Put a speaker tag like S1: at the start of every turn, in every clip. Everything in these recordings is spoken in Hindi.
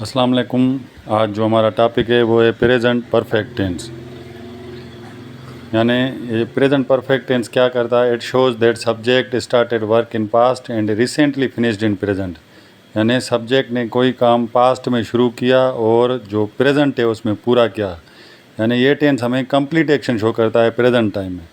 S1: अस्सलाम वालेकुम। आज जो हमारा टॉपिक है वो है प्रेजेंट परफेक्ट टेंस। यानी ये प्रेजेंट परफेक्ट टेंस क्या करता है? It shows that subject started work in past and recently finished in present. यानी सब्जेक्ट ने कोई काम पास्ट में शुरू किया और जो प्रेजेंट है उसमें पूरा किया। यानी ये टेंस हमें कंप्लीट एक्शन शो करता है प्रेजेंट टाइम में।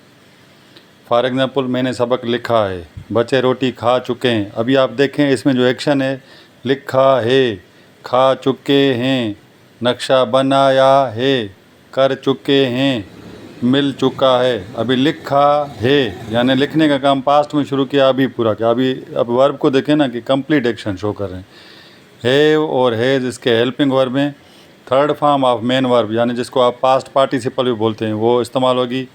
S1: फॉर एग्ज़ाम्पल, मैंने सबक लिखा है, बच्चे रोटी खा चुके हैं। अभी आप देखें इसमें जो एक्शन है, लिखा है, खा चुके हैं, नक्शा बनाया है, कर चुके हैं, मिल चुका है। अभी लिखा है यानी लिखने का काम पास्ट में शुरू किया, अभी पूरा किया। अभी अब वर्ब को देखें ना कि कंप्लीट एक्शन शो कर रहे हैं। हैव और हैज़ इसके हेल्पिंग वर्ब में third form of main verb, यानी जिसको आप पास्ट पार्टिसिपल भी बोलते हैं, वो इस्तेमाल होगी।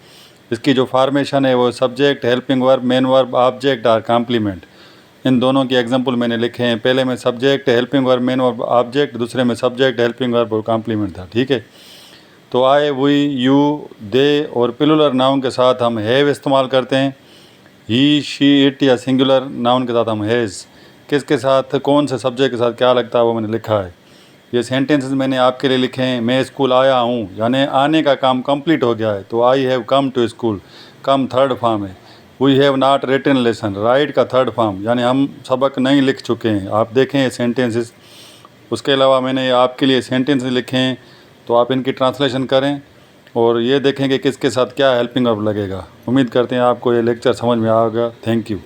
S1: इसकी जो फॉर्मेशन है वो subject, helping verb, main verb, object और कॉम्प्लीमेंट। इन दोनों के एग्जांपल मैंने लिखे हैं। पहले में subject, helping verb, main verb, object, दूसरे में सब्जेक्ट, हेल्पिंग वर्ब और कॉम्प्लीमेंट था। ठीक है, तो आई, वी, यू, दे और प्लूरल नाउन के साथ हम हैव इस्तेमाल करते हैं। ही, शी, इट या सिंगुलर नाउन के साथ हम हैज़। किसके साथ, कौन से सब्जेक्ट के साथ क्या लगता है वो मैंने लिखा है। ये सेंटेंसेस मैंने आपके लिए लिखे हैं। मैं स्कूल आया हूँ, यानी आने का काम कंप्लीट हो गया है, तो I have come to school. Come third form है। We have not written lesson, write का थर्ड फॉर्म, यानी हम सबक नहीं लिख चुके हैं। आप देखें ये सेंटेंसेस। उसके अलावा मैंने आपके लिए सेंटेंसेस लिखे हैं, तो आप इनकी ट्रांसलेशन करें और ये देखें कि किसके साथ क्या हेल्पिंग वर्ब लगेगा। उम्मीद करते हैं आपको ये लेक्चर समझ में आएगा। Thank you.